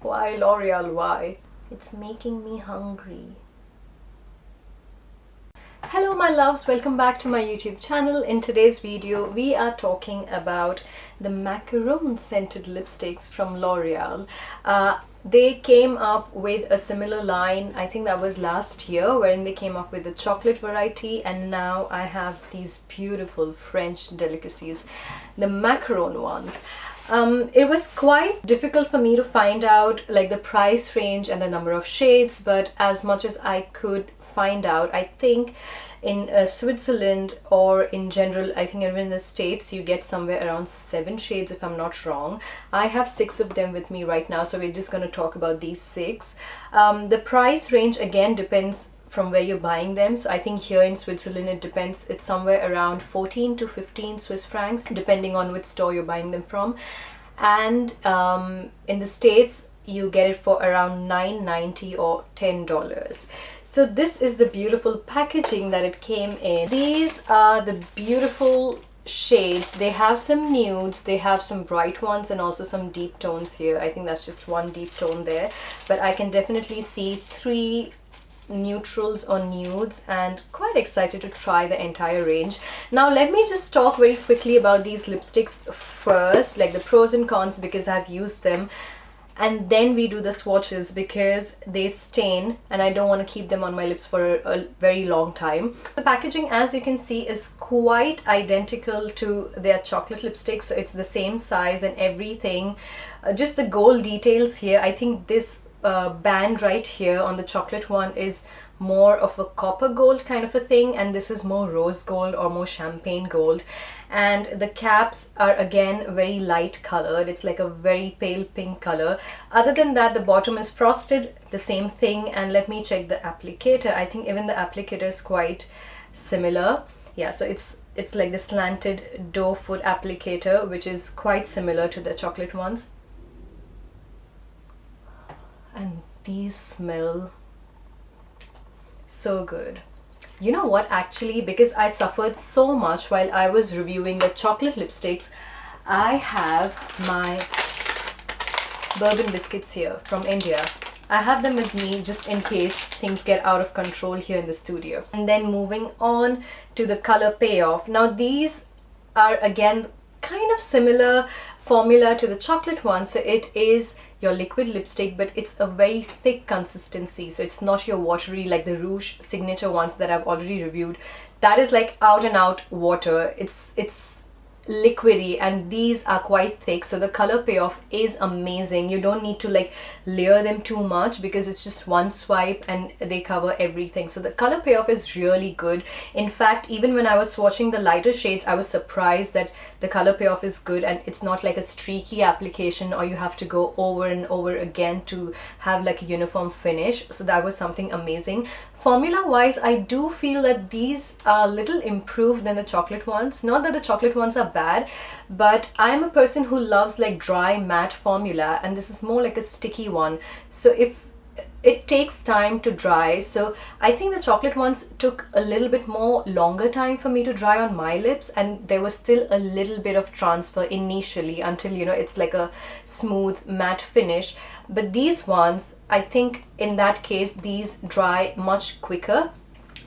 Why, L'Oreal, why? It's making me hungry. Hello my loves, welcome back to my YouTube channel. In today's video we are talking about the macaron scented lipsticks from L'Oreal. They came up with a similar line, I think that was last year, wherein they came up with the chocolate variety, and now I have these beautiful French delicacies, the macaron ones. It was quite difficult for me to find out like the price range and the number of shades, but as much as I could find out, I think in Switzerland or in general, I think even in the States, you get somewhere around 7 shades if I'm not wrong. I have 6 of them with me right now, so we're just going to talk about these 6. The price range again depends from where you're buying them. So I think here in Switzerland it depends, it's somewhere around 14 to 15 Swiss francs depending on which store you're buying them from, and in the States you get it for around $9.90 or $10. So this is the beautiful packaging that it came in. These are the beautiful shades. They have some nudes, they have some bright ones, and also some deep tones here. I think that's just one deep tone there, but I can definitely see 3 neutrals or nudes, and quite excited to try the entire range. Now let me just talk very quickly about these lipsticks first, like the pros and cons, because I've used them, and then we do the swatches because they stain and I don't want to keep them on my lips for a very long time. The packaging, as you can see, is quite identical to their chocolate lipsticks, so it's the same size and everything. Just the gold details here, I think this band right here on the chocolate one is more of a copper gold kind of a thing, and this is more rose gold or more champagne gold, and the caps are again very light colored. It's like a very pale pink color. Other than that, the bottom is frosted, the same thing. And let me check the applicator. I think even the applicator is quite similar. Yeah, so it's like the slanted doe foot applicator, which is quite similar to the chocolate ones. And these smell so good. You know what, actually, because I suffered so much while I was reviewing the chocolate lipsticks, I have my bourbon biscuits here from India. I have them with me just in case things get out of control here in the studio. And then moving on to the color Payoff. Now these are again kind of similar formula to the chocolate one, so it is your liquid lipstick, but it's a very thick consistency, so it's not your watery like the Rouge signature ones that I've already reviewed. That is like out and out water. It's liquidy, and these are quite thick, so the color Payoff is amazing. You don't need to like layer them too much because it's just one swipe and they cover everything. So the color Payoff is really good. In fact, even when I was swatching the lighter shades, I was surprised that the color Payoff is good and it's not like a streaky application or you have to go over and over again to have like a uniform finish. So that was something amazing. Formula wise, I do feel that these are a little improved than the chocolate ones. Not that the chocolate ones are bad, but I'm a person who loves like dry matte formula, and this is more like a sticky one. So if it takes time to dry, so I think the chocolate ones took a little bit more longer time for me to dry on my lips, and there was still a little bit of transfer initially until, you know, it's like a smooth matte finish. But these ones, I think in that case these dry much quicker,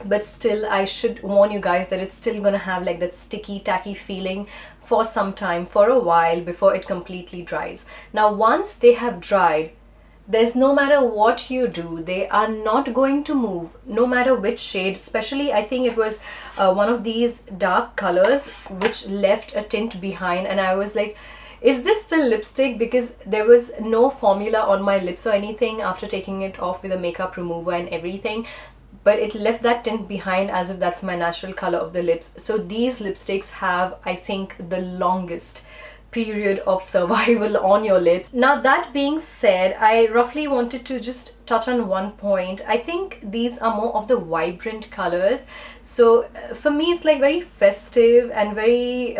but still I should warn you guys that it's still gonna have like that sticky tacky feeling for some time, for a while, before it completely dries. Now once they have dried, there's no matter what you do, they are not going to move, no matter which shade. Especially I think it was one of these dark colors which left a tint behind, and I was like, is this still lipstick? Because there was no formula on my lips or anything after taking it off with a makeup remover and everything, but it left that tint behind as if that's my natural color of the lips. So these lipsticks have, I think, the longest period of survival on your lips. Now that being said, I roughly wanted to just touch on one point. I think these are more of the vibrant colors, so for me it's like very festive and very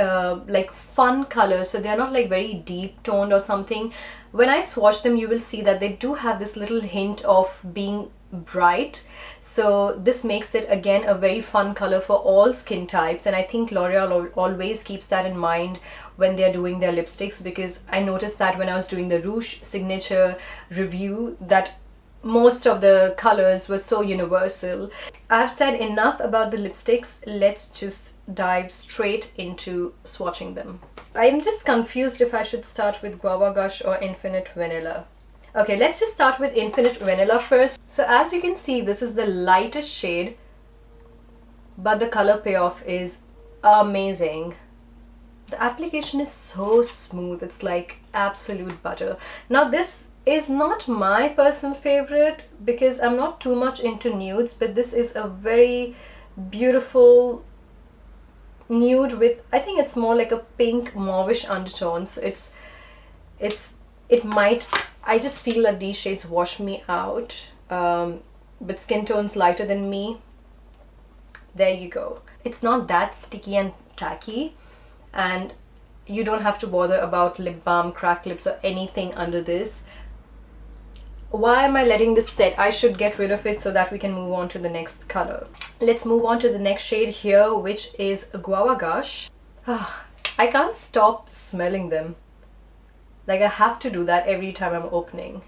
like fun colors, so they're not like very deep toned or something, when I swatch them, you will see that they do have this little hint of being bright, so this makes it again a very fun color for all skin types. And I think L'Oreal always keeps that in mind when they're doing their lipsticks, because I noticed that when I was doing the Rouge Signature review that most of the colors were so universal. I've said enough about the lipsticks. Let's just dive straight into swatching them. I'm just confused if I should start with Guava Gush or Infinite Vanilla. Okay, let's just start with Infinite Vanilla first. So as you can see, this is the lightest shade, but the color payoff is amazing. The application is so smooth, it's like absolute butter. Now this is not my personal favorite because I'm not too much into nudes, but this is a very beautiful nude with, I think it's more like a pink mauvish undertone. So it might, I just feel that these shades wash me out, but skin tones lighter than me, there you go. It's not that sticky and tacky, and you don't have to bother about lip balm, cracked lips or anything under this. Why am I letting this set? I should get rid of it so that we can move on to the next color. Let's move on to the next shade here, which is Guava Gush. I can't stop smelling them. Like, I have to do that every time I'm opening.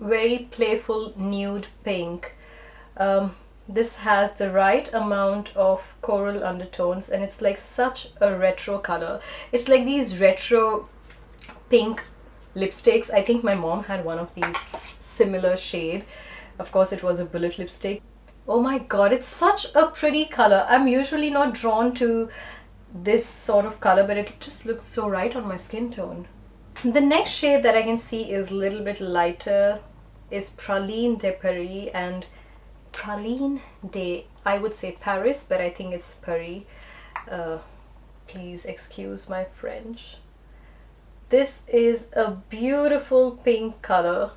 Very playful nude pink. This has the right amount of coral undertones, and it's like such a retro color. It's like these retro pink lipsticks. I think my mom had one of these similar shade. Of course it was a bullet lipstick. Oh my god, it's such a pretty color. I'm usually not drawn to this sort of color, but it just looks so right on my skin tone. The next shade that I can see is a little bit lighter is Praline de Paris, and Praline de, I would say Paris, but I think it's Paris. Please excuse my French. This is a beautiful pink color.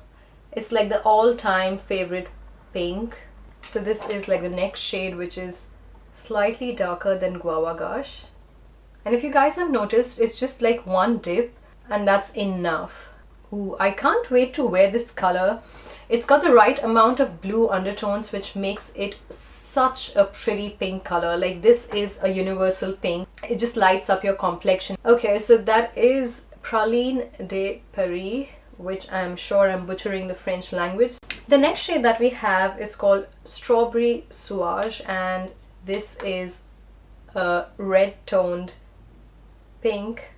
It's like the all-time favorite pink. So this is like the next shade, which is slightly darker than Guava Gush. And if you guys have noticed, it's just like one dip and that's enough. Ooh, I can't wait to wear this color. It's got the right amount of blue undertones, which makes it such a pretty pink color. Like, this is a universal pink. It just lights up your complexion. Okay, so that is Praline de Paris, which I'm sure I'm butchering the French language. The next shade that we have is called Strawberry Swash, and this is a red toned pink.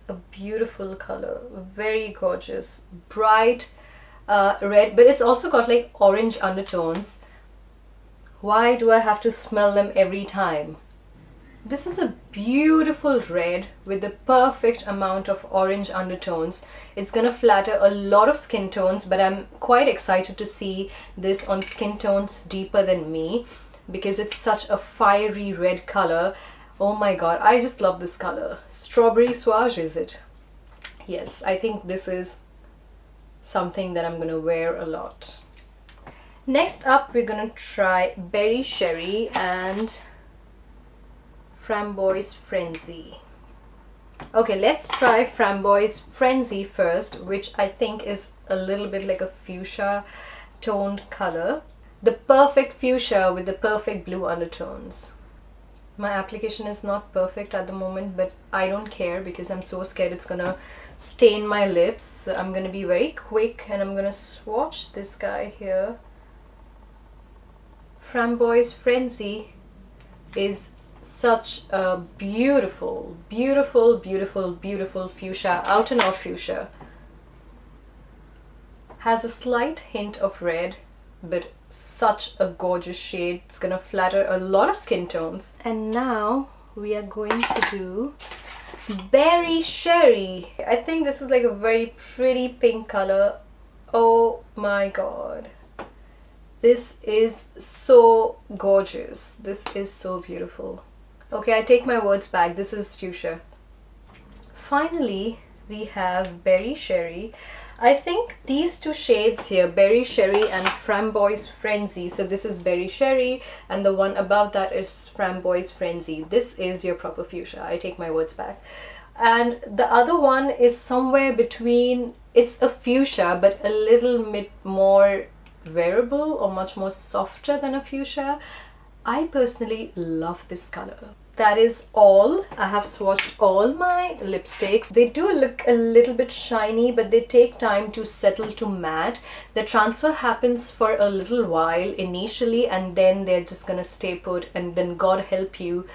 A beautiful color, very gorgeous, bright red, but it's also got like orange undertones. Why do I have to smell them every time? This is a beautiful red with the perfect amount of orange undertones. It's gonna flatter a lot of skin tones, but I'm quite excited to see this on skin tones deeper than me because it's such a fiery red color. Oh my god, I just love this color. Strawberry Swash, is it? Yes, I think this is something that I'm gonna wear a lot. Next up, we're gonna try Berry Sherry and Framboise Frenzy. Okay, let's try Framboise Frenzy first, which I think is a little bit like a fuchsia toned color. The perfect fuchsia with the perfect blue undertones. My application is not perfect at the moment, but I don't care because I'm so scared it's gonna stain my lips. So I'm gonna be very quick and I'm gonna swatch this guy here. Framboise Frenzy is such a beautiful, beautiful, beautiful, beautiful fuchsia, out and out fuchsia. Has a slight hint of red, but such a gorgeous shade. It's gonna flatter a lot of skin tones. And now we are going to do Berry Sherry. I think this is like a very pretty pink color. Oh my god, this is so gorgeous. This is so beautiful. Okay, I take my words back, this is fuchsia. Finally, we have Berry Sherry. I think these two shades here, Berry Sherry and Framboise Frenzy. So this is Berry Sherry and the one above that is Framboise Frenzy. This is your proper fuchsia. I take my words back. And the other one is somewhere between it's a fuchsia, but a little bit more wearable or much more softer than a fuchsia. I personally love this color. That is all. I have swatched all my lipsticks. They do look a little bit shiny, but they take time to settle to matte. The transfer happens for a little while initially, and then they're just gonna stay put, and then God help you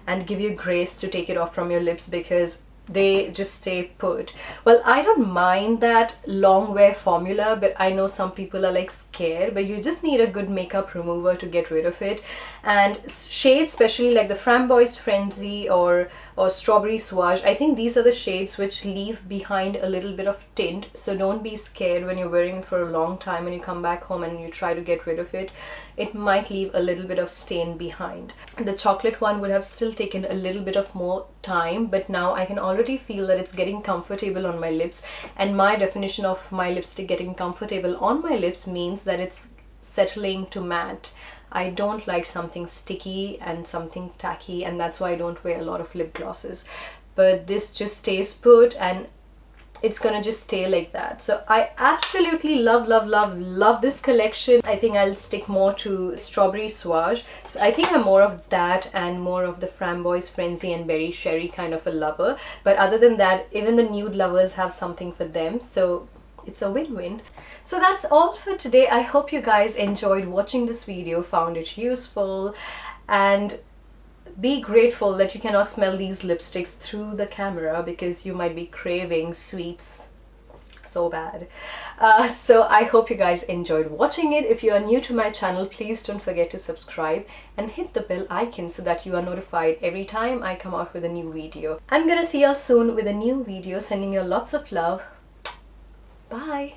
and give you grace to take it off from your lips, because they just stay put. Well, I don't mind that long wear formula, but I know some people are like scared, but you just need a good makeup remover to get rid of it. And shades, especially like the Framboise Frenzy or Strawberry Swash, I think these are the shades which leave behind a little bit of tint, so don't be scared when you're wearing it for a long time and you come back home and you try to get rid of it. It might leave a little bit of stain behind. The chocolate one would have still taken a little bit of more time, but now I can already feel that it's getting comfortable on my lips, and my definition of my lipstick getting comfortable on my lips means that it's settling to matte. I don't like something sticky and something tacky, and that's why I don't wear a lot of lip glosses. But this just stays put, and it's gonna just stay like that. So I absolutely love this collection. I think I'll stick more to Strawberry Swash. So I think I'm more of that and more of the Framboise Frenzy and Berry Sherry kind of a lover. But other than that, even the nude lovers have something for them. So it's a win-win. So that's all for today. I hope you guys enjoyed watching this video, found it useful, and be grateful that you cannot smell these lipsticks through the camera, because you might be craving sweets so bad. So I hope you guys enjoyed watching it. If you are new to my channel, please don't forget to subscribe and hit the bell icon so that you are notified every time I come out with a new video. I'm gonna see you all soon with a new video. Sending you lots of love. Bye.